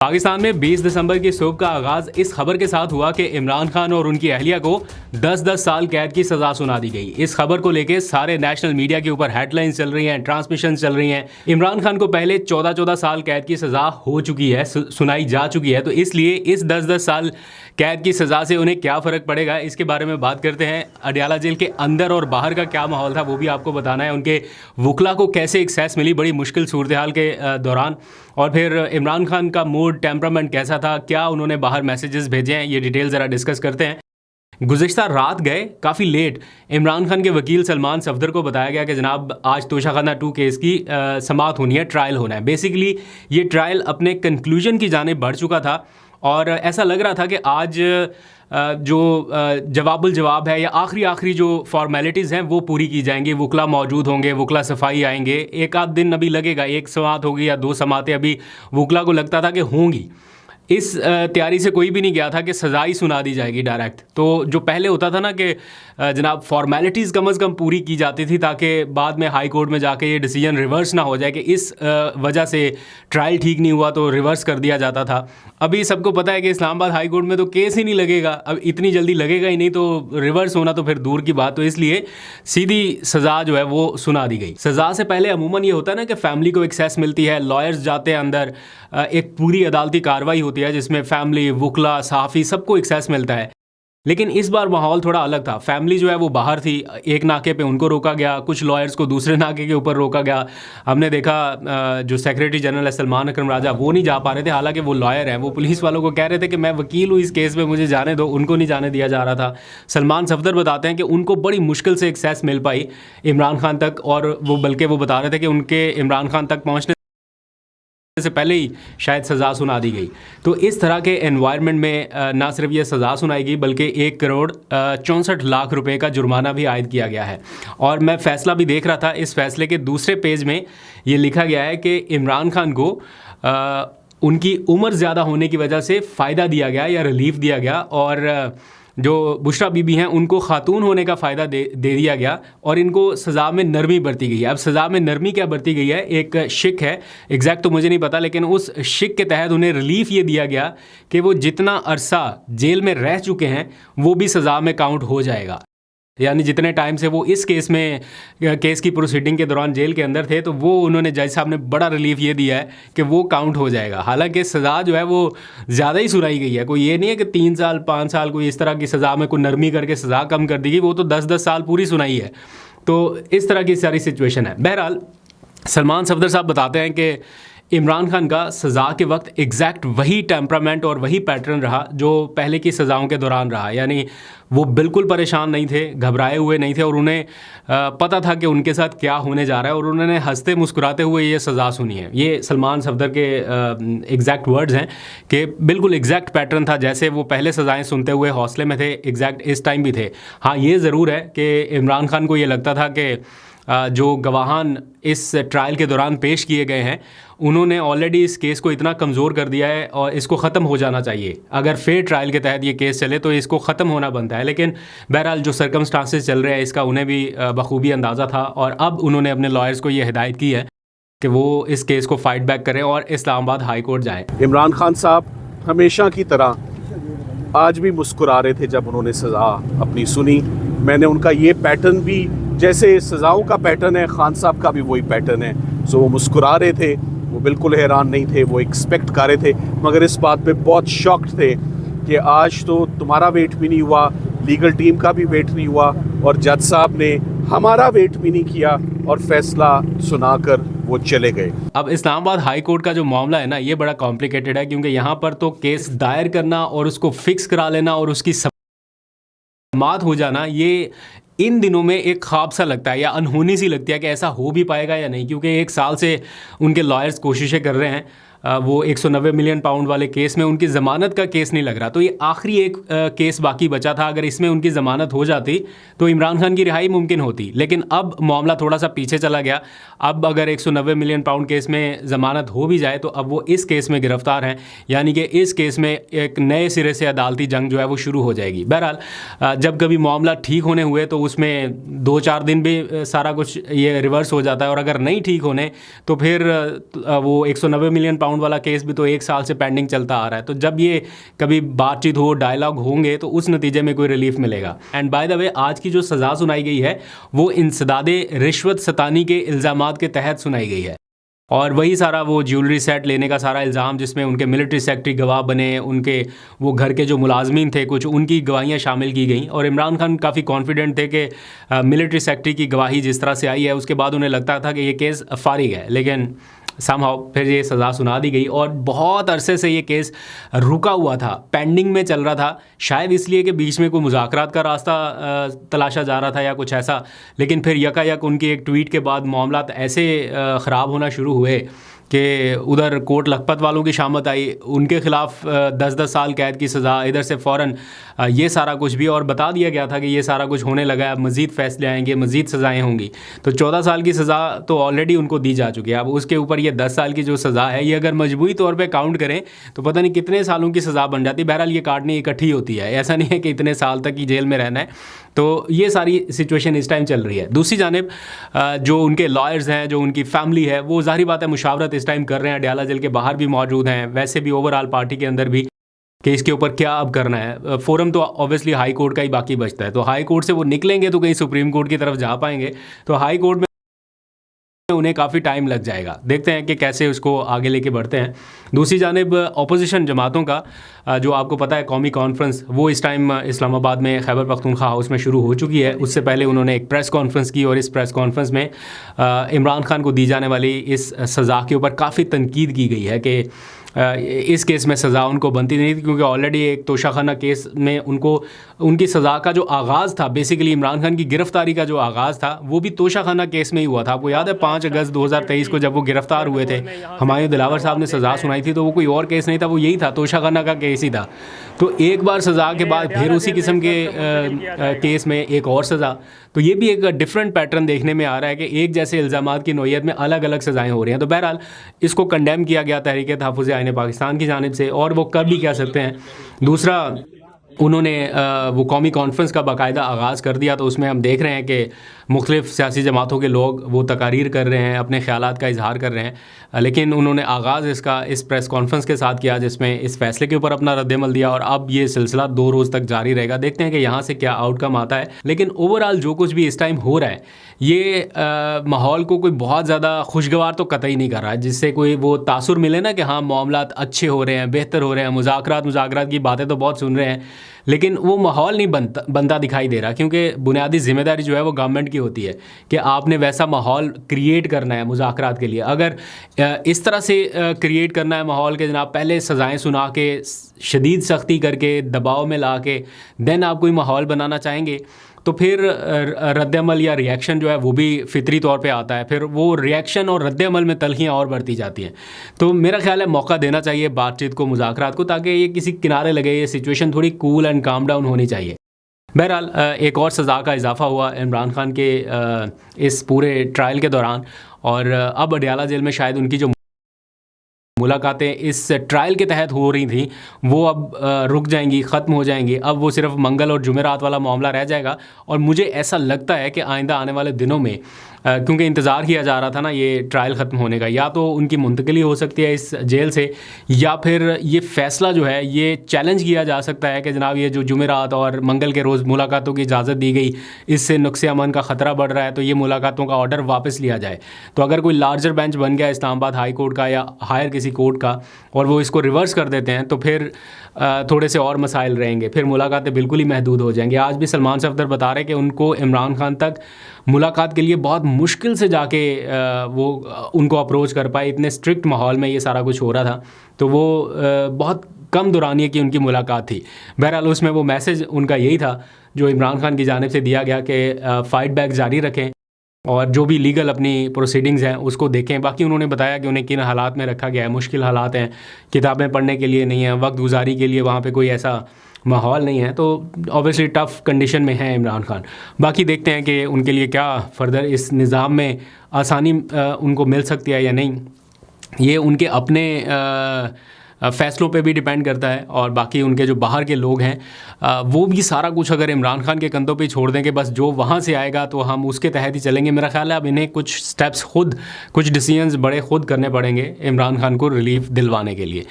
पाकिस्तान में 20 दिसंबर की सुबह का आगाज इस खबर के साथ हुआ कि इमरान खान और उनकी अहलिया को 10-10 साल कैद की सजा सुना दी गई। इस खबर को लेकर सारे नेशनल मीडिया के ऊपर हेडलाइंस चल रही हैं, ट्रांसमिशन चल रही हैं। इमरान खान को पहले 14-14 साल कैद की सजा हो चुकी है, सुनाई जा चुकी है, तो इसलिए इस 10-10 साल कैद की सजा से उन्हें क्या फ़र्क पड़ेगा, इसके बारे में बात करते हैं। अडयाला जेल के अंदर और बाहर का क्या माहौल था वो भी आपको बताना है। उनके वकला को कैसे एक्सेस मिली बड़ी मुश्किल सूरत हाल के दौरान, और फिर इमरान खान का मूड, टेम्परामेंट कैसा था, क्या उन्होंने बाहर मैसेजेस भेजे हैं, ये डिटेल ज़रा डिस्कस करते हैं। गुज़िश्ता रात गए काफ़ी लेट इमरान खान के वकील सलमान सफदर को बताया गया कि जनाब आज तोशाखाना 2 केस की समाअत होनी है, ट्रायल होना है। बेसिकली ये ट्रायल अपने कंक्लूजन की जानिब बढ़ चुका था और ऐसा लग रहा था कि आज जो जवाबुल जवाब है या आखिरी जो फॉर्मेलिटीज़ हैं वो पूरी की जाएंगी। वकला मौजूद होंगे, वकला सफाई आएंगे, एक आध दिन अभी लगेगा, एक समाअत होगी या 2 समातें अभी वकला को लगता था कि होंगी। इस तैयारी से कोई भी नहीं गया था कि सज़ा ही सुना दी जाएगी डायरेक्ट। तो जो पहले होता था ना कि जनाब फॉर्मेलिटीज़ कम अज़ कम पूरी की जाती थी ताकि बाद में हाई कोर्ट में जाके ये डिसीजन रिवर्स ना हो जाए कि इस वजह से ट्रायल ठीक नहीं हुआ तो रिवर्स कर दिया जाता था। अभी सबको पता है कि इस्लामाबाद हाई कोर्ट में तो केस ही नहीं लगेगा, अब इतनी जल्दी लगेगा ही नहीं, तो रिवर्स होना तो फिर दूर की बात। तो इसलिए सीधी सज़ा जो है वो सुना दी गई। सज़ा से पहले अमूमन ये होता है ना कि फैमिली को एक्सेस मिलती है, लॉयर्स जाते हैं अंदर, एक पूरी अदालती कार्रवाई होती है जिसमें फैमिली, वकला, सहाफ़ी सबको एक्सेस मिलता है। लेकिन इस बार माहौल थोड़ा अलग था। फैमिली जो है वो बाहर थी, एक नाके पे उनको रोका गया, कुछ लॉयर्स को दूसरे नाके के ऊपर रोका गया। हमने देखा जो सेक्रेटरी जनरल है सलमान अकरम राजा, वो नहीं जा पा रहे थे, हालांकि वो लॉयर हैं। वो पुलिस वालों को कह रहे थे कि मैं वकील हूँ इस केस में, मुझे जाने दो, उनको नहीं जाने दिया जा रहा था। सलमान सफदर बताते हैं कि उनको बड़ी मुश्किल से एक्सेस मिल पाई इमरान खान तक, और वो बल्कि वो बता रहे थे कि उनके इमरान खान तक पहुँचने से पहले ही शायद सज़ा सुना दी गई। तो इस तरह के एनवायरनमेंट में ना सिर्फ ये सज़ा सुनाई गई बल्कि 1 करोड़ 64 लाख रुपए का जुर्माना भी आयद किया गया है। और मैं फ़ैसला भी देख रहा था, इस फैसले के दूसरे पेज में ये लिखा गया है कि इमरान खान को उनकी उम्र ज़्यादा होने की वजह से फ़ायदा दिया गया या रिलीफ दिया गया, और जो बुशरा बीबी हैं उनको खातून होने का फ़ायदा दे दिया गया, और इनको सज़ा में नरमी बरती गई है। अब सज़ा में नरमी क्या बरती गई है, एक शिक है, एग्जैक्ट तो मुझे नहीं पता, लेकिन उस शिक के तहत उन्हें रिलीफ ये दिया गया कि वो जितना अरसा जेल में रह चुके हैं वो भी सज़ा में काउंट हो जाएगा। यानी जितने टाइम से वो इस केस की प्रोसीडिंग के दौरान जेल के अंदर थे, तो वो उन्होंने जज साहब ने बड़ा रिलीफ ये दिया है कि वो काउंट हो जाएगा। हालांकि सज़ा जो है वो ज़्यादा ही सुनाई गई है, कोई ये नहीं है कि 3 साल 5 साल कोई इस तरह की सज़ा में कोई नरमी करके सज़ा कम कर दी गई, वो तो 10-10 साल पूरी सुनाई है। तो इस तरह की सारी सिचुएशन है। बहरहाल सलमान सफदर साहब बताते हैं कि इमरान खान का सज़ा के वक्त एग्जैक्ट वही टेम्परामेंट और वही पैटर्न रहा जो पहले की सज़ाओं के दौरान रहा। यानी वो बिल्कुल परेशान नहीं थे, घबराए हुए नहीं थे, और उन्हें पता था कि उनके साथ क्या होने जा रहा है, और उन्होंने हंसते मुस्कुराते हुए ये सज़ा सुनी है। ये सलमान सफदर के एग्जैक्ट वर्ड्स हैं कि बिल्कुल एग्जैक्ट पैटर्न था, जैसे वो पहले सज़ाएँ सुनते हुए हौसले में थे, एग्जैक्ट इस टाइम भी थे। हाँ, ये ज़रूर है कि इमरान खान को ये लगता था कि जो गवाहान इस ट्रायल के दौरान पेश किए गए हैं उन्होंने ऑलरेडी इस केस को इतना कमज़ोर कर दिया है और इसको ख़त्म हो जाना चाहिए। अगर फेयर ट्रायल के तहत ये केस चले तो इसको ख़त्म होना बनता है। लेकिन बहरहाल जो सर्कमस्टांसेस चल रहे हैं इसका उन्हें भी बखूबी अंदाज़ा था, और अब उन्होंने अपने लॉयर्स को ये हिदायत की है कि वो इस केस को फाइट बैक करें और इस्लामाबाद हाई कोर्ट जाएँ। इमरान खान साहब हमेशा की तरह आज भी मुस्कुरा रहे थे जब उन्होंने सज़ा अपनी सुनी। मैंने उनका ये पैटर्न भी, जैसे सज़ाओं का पैटर्न है, खान साहब का भी वही पैटर्न है। सो वो मुस्कुरा रहे थे, वो बिल्कुल हैरान नहीं थे, वो एक्सपेक्ट कर रहे थे, मगर इस बात पे बहुत शॉक्ड थे कि आज तो तुम्हारा वेट भी नहीं हुआ, लीगल टीम का भी वेट नहीं हुआ, और जज साहब ने हमारा वेट भी नहीं किया और फैसला सुनाकर वो चले गए। अब इस्लामाबाद हाई कोर्ट का जो मामला है ना, ये बड़ा कॉम्प्लिकेटेड है, क्योंकि यहाँ पर तो केस दायर करना और उसको फिक्स करा लेना और उसकी समाअत हो जाना, ये इन दिनों में एक ख्वाब सा लगता है या अनहोनी सी लगती है कि ऐसा हो भी पाएगा या नहीं, क्योंकि 1 साल से उनके लॉयर्स कोशिशें कर रहे हैं। वो 190 मिलियन पाउंड वाले केस में उनकी ज़मानत का केस नहीं लग रहा, तो ये आखिरी एक केस बाकी बचा था। अगर इसमें उनकी ज़मानत हो जाती तो इमरान खान की रिहाई मुमकिन होती, लेकिन अब मामला थोड़ा सा पीछे चला गया। अब अगर 190 मिलियन पाउंड केस में ज़मानत हो भी जाए तो अब वो इस केस में गिरफ़्तार हैं, यानी कि इस केस में एक नए सिरे से अदालती जंग जो है वो शुरू हो जाएगी। बहरहाल जब कभी मामला ठीक होने हुए तो उसमें 2-4 दिन भी सारा कुछ ये रिवर्स हो जाता है, और अगर नहीं ठीक होने तो फिर वो 190 मिलियन राउंड वाला केस भी तो 1 साल से पेंडिंग चलता आ रहा है। तो जब ये कभी बातचीत हो, डायलॉग होंगे तो उस नतीजे में कोई रिलीफ मिलेगा। एंड बाय द वे, आज की जो सज़ा सुनाई गई है वो इंसदादे रिश्वत सतानी के इल्ज़ामात के तहत सुनाई गई है। और वही सारा वो ज्वेलरी सेट लेने का सारा इल्ज़ाम, जिसमें उनके मिलिट्री सेक्रेटरी गवाह बने, उनके वो घर के जो मुलाजमीन थे कुछ, उनकी गवाहियाँ शामिल की गई। और इमरान खान काफ़ी कॉन्फिडेंट थे कि मिलिट्री सेक्रेटरी की गवाही जिस तरह से आई है उसके बाद उन्हें लगता था कि ये केस फारिग है, लेकिन समहाउ फिर ये सज़ा सुना दी गई। और बहुत अरसे से ये केस रुका हुआ था, पेंडिंग में चल रहा था, शायद इसलिए कि बीच में कोई मुज़ाकरात का रास्ता तलाशा जा रहा था या कुछ ऐसा। लेकिन फिर यकायक उनकी एक ट्वीट के बाद मामला ऐसे ख़राब होना शुरू हुए कि उधर कोट लखपत वालों की शामत आई, उनके ख़िलाफ़ 10-10 साल कैद की सज़ा, इधर से फ़ौरन ये सारा कुछ भी, और बता दिया गया था कि ये सारा कुछ होने लगा है, अब मज़ीद फ़ैसले आएंगे, मज़ीद सज़ाएँ होंगी। तो 14 साल की सज़ा तो ऑलरेडी उनको दी जा चुकी है। अब उसके ऊपर ये 10 साल की जो सज़ा है, ये अगर मजबूरी तौर पर काउंट करें तो पता नहीं कितने सालों की सज़ा बन जाती है। बहरहाल ये काटनी इकट्ठी होती है, ऐसा नहीं है कि इतने साल तक ही जेल में रहना है। तो ये सारी सिचुएशन इस टाइम चल रही है। दूसरी जानिब जो उनके लॉयर्स हैं, जो उनकी फैमिली है, वो ज़ाहिर बात है मुशावरत इस टाइम कर रहे हैं, अडयाला जेल के बाहर भी मौजूद हैं, वैसे भी ओवरऑल पार्टी के अंदर भी, कि इसके ऊपर क्या अब करना है। फोरम तो ऑब्वियसली हाई कोर्ट का ही बाकी बचता है। तो हाई कोर्ट से वो निकलेंगे तो कहीं सुप्रीम कोर्ट की तरफ जा पाएंगे, तो हाई कोर्ट में उन्हें काफ़ी टाइम लग जाएगा। देखते हैं कि कैसे उसको आगे लेके बढ़ते हैं। दूसरी जानिब अपोजिशन जमातों का जो आपको पता है कौमी कॉन्फ्रेंस, वो इस टाइम इस्लामाबाद में खैबर पख्तूनख्वा हाउस में शुरू हो चुकी है। उससे पहले उन्होंने एक प्रेस कॉन्फ्रेंस की और इस प्रेस कॉन्फ्रेंस में इमरान खान को दी जाने वाली इस सज़ा के ऊपर काफ़ी तनकीद की गई है कि इस केस में सज़ा उनको बनती नहीं थी, क्योंकि ऑलरेडी एक तोशाखाना केस में उनको उनकी सज़ा का जो आगाज़ था, बेसिकली इमरान खान की गिरफ़्तारी का जो आगाज़ था वो भी तोशाखाना केस में ही हुआ था। आपको याद है 5 अगस्त 2023 को जब वो गिरफ़्तार हुए थे, हुमायूं दिलावर साहब ने सज़ा सुनाई थी, तो वो कोई और केस नहीं था, वो यही था, तोशाखाना का केस ही था। तो एक बार सज़ा के बाद फिर उसी किस्म के केस में एक और सज़ा। तो ये भी एक डिफरेंट पैटर्न देखने में आ रहा है कि एक जैसे इल्ज़ामात की नौयत में अलग अलग सज़ाएँ हो रही हैं। तो बहरहाल इसको कंडेम किया गया तहरीक तहफ़्फ़ुज़ आईन पाकिस्तान की जानिब से, और वो कर भी क्या सकते हैं। दूसरा, उन्होंने वो कौमी कॉन्फ्रेंस का बाकायदा आगाज़ कर दिया, तो उसमें हम देख रहे हैं कि मुख्तलिफ़ सियासी जमातों के लोग वो तकारीर कर रहे हैं, अपने ख़यालात का इजहार कर रहे हैं। लेकिन उन्होंने आगाज़ इसका इस प्रेस कॉन्फ्रेंस के साथ किया, जिसमें इस फ़ैसले के ऊपर अपना रद्दमल दिया, और अब ये सिलसिला 2 रोज़ तक जारी रहेगा। देखते हैं कि यहाँ से क्या आउटकम आता है। लेकिन ओवरऑल जो कुछ भी इस टाइम हो रहा है, ये माहौल को कोई बहुत ज़्यादा खुशगवार तो कतई नहीं कर रहा है, जिससे कोई वो तासुर मिले ना कि हाँ मामलात अच्छे हो रहे हैं, बेहतर हो रहे हैं, मुज़ाकरात की बातें तो बहुत सुन रहे हैं, लेकिन वो माहौल नहीं बनता दिखाई दे रहा। क्योंकि बुनियादी ज़िम्मेदारी जो है वो गवर्नमेंट की होती है कि आपने वैसा माहौल क्रिएट करना है मुज़ाकरात के लिए। अगर इस तरह से क्रिएट करना है माहौल के जनाब, पहले सज़ाएँ सुना के, शदीद सख्ती करके, दबाव में ला के देन आप कोई माहौल बनाना चाहेंगे, तो फिर रद्दअमल या रिएक्शन जो है वो भी फितरी तौर पे आता है। फिर वो रिएक्शन और रद्दअमल में तलखियाँ और बढ़ती जाती हैं। तो मेरा ख्याल है मौका देना चाहिए बातचीत को, मुज़ाकरात को, ताकि ये किसी किनारे लगे, ये सिचुएशन थोड़ी कूल एंड काम डाउन होनी चाहिए। बहरहाल एक और सज़ा का इजाफ़ा हुआ इमरान खान के इस पूरे ट्रायल के दौरान, और अब अडयाला जेल में शायद उनकी जो मुलाकातें इस ट्रायल के तहत हो रही थी वो अब रुक जाएंगी, ख़त्म हो जाएंगी। अब वो सिर्फ मंगल और जुमेरात वाला मामला रह जाएगा। और मुझे ऐसा लगता है कि आइंदा आने वाले दिनों में, क्योंकि इंतज़ार किया जा रहा था ना ये ट्रायल ख़त्म होने का, या तो उनकी मुंतकिली हो सकती है इस जेल से, या फिर ये फ़ैसला जो है ये चैलेंज किया जा सकता है कि जनाब ये जो जुमेरात और मंगल के रोज़ मुलाकातों की इजाज़त दी गई, इससे नुक्स अमन का ख़तरा बढ़ रहा है, तो ये मुलाकातों का ऑर्डर वापस लिया जाए। तो अगर कोई लार्जर बेंच बन गया इस्लामाबाद हाई कोर्ट का या हायर किसी कोर्ट का, और वो इसको रिवर्स कर देते हैं, तो फिर थोड़े से और मसाइल रहेंगे, फिर मुलाकातें बिल्कुल ही महदूद हो जाएंगी। आज भी सलमान सफदर बता रहे कि उनको इमरान खान तक मुलाकात के लिए बहुत मुश्किल से जाके वो उनको अप्रोच कर पाए, इतने स्ट्रिक्ट माहौल में ये सारा कुछ हो रहा था। तो वो बहुत कम दौरानिए की उनकी मुलाकात थी। बहरहाल उसमें वो मैसेज उनका यही था जो इमरान खान की जानिब से दिया गया कि फ़ाइट बैक जारी रखें और जो भी लीगल अपनी प्रोसीडिंग्स हैं उसको देखें। बाकी उन्होंने बताया कि उन्हें किन हालात में रखा गया है, मुश्किल हालात हैं, किताबें पढ़ने के लिए नहीं है, वक्त गुजारी के लिए वहाँ पे कोई ऐसा माहौल नहीं है, तो ऑब्वियसली टफ़ कंडीशन में है इमरान खान। बाकी देखते हैं कि उनके लिए क्या फ़र्दर इस निज़ाम में आसानी उनको मिल सकती है या नहीं। ये उनके अपने फैसलों पे भी डिपेंड करता है, और बाकी उनके जो बाहर के लोग हैं वो भी सारा कुछ अगर इमरान खान के कंधों पे छोड़ देंगे, बस जो वहाँ से आएगा तो हम उसके तहत ही चलेंगे। मेरा ख्याल है अब इन्हें कुछ स्टेप्स खुद, कुछ डिसीजंस बड़े खुद करने पड़ेंगे इमरान खान को रिलीफ दिलवाने के लिए।